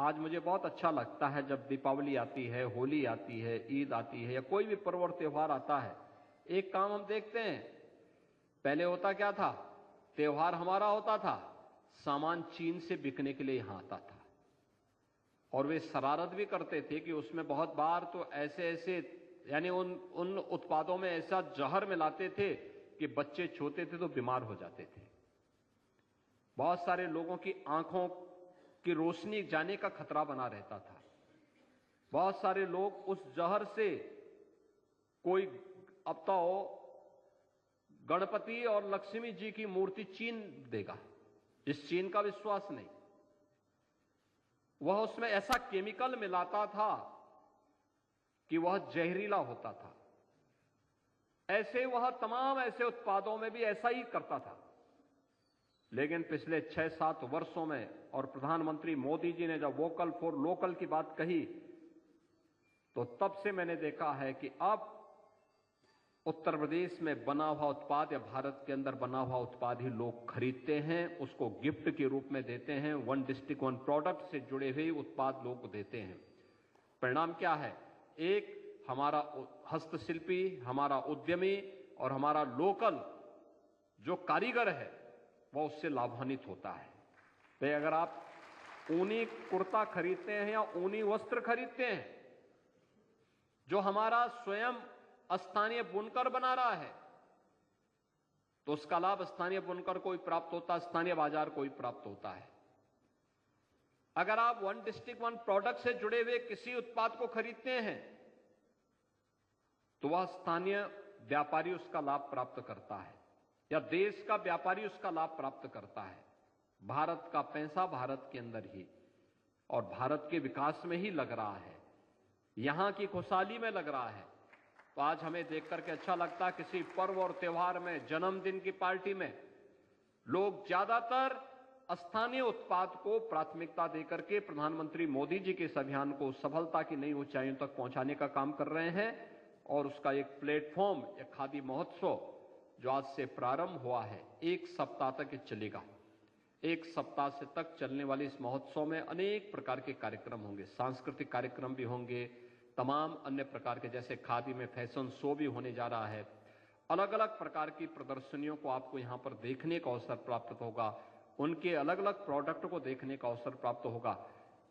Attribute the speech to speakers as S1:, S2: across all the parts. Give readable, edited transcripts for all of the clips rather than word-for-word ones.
S1: आज मुझे बहुत अच्छा लगता है जब दीपावली आती है, होली आती है, ईद आती है या कोई भी पर्व और त्योहार आता है, एक काम हम देखते हैं। पहले होता क्या था? त्योहार हमारा होता था, सामान चीन से बिकने के लिए यहां आता था और वे शरारत भी करते थे कि उसमें बहुत बार तो ऐसे ऐसे यानी उन उत्पादों में ऐसा जहर मिलाते थे कि बच्चे छूते थे तो बीमार हो जाते थे। बहुत सारे लोगों की आंखों की रोशनी जाने का खतरा बना रहता था। बहुत सारे लोग उस जहर से कोई अब तो गणपति और लक्ष्मी जी की मूर्ति चीन देगा, इस चीन का विश्वास नहीं। वह उसमें ऐसा केमिकल मिलाता था कि वह जहरीला होता था। ऐसे वह तमाम ऐसे उत्पादों में भी ऐसा ही करता था। लेकिन पिछले 6-7 वर्षों में और प्रधानमंत्री मोदी जी ने जब वोकल फॉर लोकल की बात कही तो तब से मैंने देखा है कि अब उत्तर प्रदेश में बना हुआ उत्पाद या भारत के अंदर बना हुआ उत्पाद ही लोग खरीदते हैं, उसको गिफ्ट के रूप में देते हैं। वन डिस्ट्रिक्ट वन प्रोडक्ट से जुड़े हुए उत्पाद लोग को देते हैं। परिणाम क्या है? एक, हमारा हस्तशिल्पी, हमारा उद्यमी और हमारा लोकल जो कारीगर है वह उससे लाभान्वित होता है। तो अगर आप ऊनी कुर्ता खरीदते हैं या ऊनी वस्त्र खरीदते हैं जो हमारा स्वयं स्थानीय बुनकर बना रहा है, तो उसका लाभ स्थानीय बुनकर को ही प्राप्त होता है, स्थानीय बाजार को ही प्राप्त होता है। अगर आप वन डिस्ट्रिक्ट वन प्रोडक्ट से जुड़े हुए किसी उत्पाद को खरीदते हैं तो वह स्थानीय व्यापारी उसका लाभ प्राप्त करता है या देश का व्यापारी उसका लाभ प्राप्त करता है। भारत का पैसा भारत के अंदर ही और भारत के विकास में ही लग रहा है, यहां की खुशहाली में लग रहा है। तो आज हमें देख करके अच्छा लगता है किसी पर्व और त्योहार में, जन्मदिन की पार्टी में लोग ज्यादातर स्थानीय उत्पाद को प्राथमिकता देकर के प्रधानमंत्री मोदी जी के इस अभियान को सफलता की नई ऊंचाइयों तक पहुंचाने का काम कर रहे हैं। और उसका एक प्लेटफॉर्म, एक खादी महोत्सव जो आज से प्रारंभ हुआ है, 1 सप्ताह तक ये चलेगा। 1 सप्ताह से तक चलने वाले इस महोत्सव में अनेक प्रकार के कार्यक्रम होंगे, सांस्कृतिक कार्यक्रम भी होंगे, तमाम अन्य प्रकार के, जैसे खादी में फैशन शो भी होने जा रहा है। अलग अलग प्रकार की प्रदर्शनियों को आपको यहां पर देखने का अवसर प्राप्त होगा, उनके अलग अलग प्रोडक्ट को देखने का अवसर प्राप्त होगा।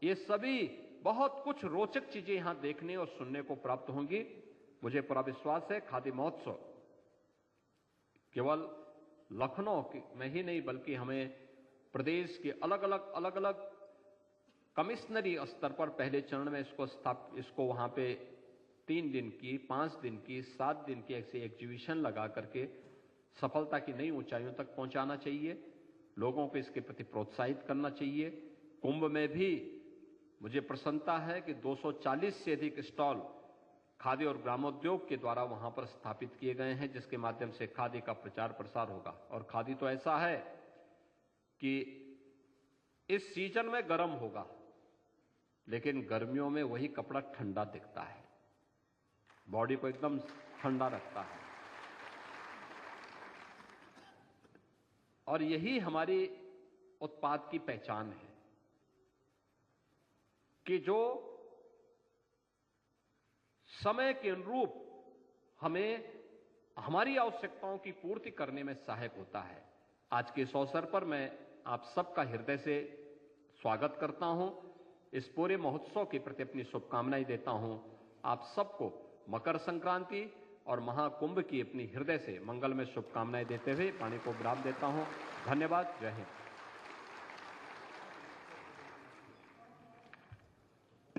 S1: ये सभी बहुत कुछ रोचक चीजें यहां देखने और सुनने को प्राप्त होंगी। मुझे पूरा विश्वास है खादी महोत्सव केवल लखनऊ में ही नहीं बल्कि हमें प्रदेश के अलग अलग कमिश्नरी स्तर पर पहले चरण में इसको वहां पे 3 दिन की, 5 दिन की, 7 दिन की ऐसे एग्जीबिशन लगा करके सफलता की नई ऊंचाइयों तक पहुंचाना चाहिए। लोगों को इसके प्रति प्रोत्साहित करना चाहिए। कुंभ में भी मुझे प्रसन्नता है कि 240 से अधिक स्टॉल खादी और ग्रामोद्योग के द्वारा वहां पर स्थापित किए गए हैं, जिसके माध्यम से खादी का प्रचार प्रसार होगा। और खादी तो ऐसा है कि इस सीजन में गर्म होगा, लेकिन गर्मियों में वही कपड़ा ठंडा दिखता है, बॉडी को एकदम ठंडा रखता है। और यही हमारी उत्पाद की पहचान है कि जो समय के अनुरूप हमें हमारी आवश्यकताओं की पूर्ति करने में सहायक होता है। आज के इस अवसर पर मैं आप सबका हृदय से स्वागत करता हूं। इस पूरे महोत्सव के प्रति अपनी शुभकामनाएं देता हूं। आप सबको मकर संक्रांति और महाकुंभ की अपनी हृदय से मंगलमय शुभकामनाएं देते हुए वाणी को विराम देता हूं। धन्यवाद। जय हिंद।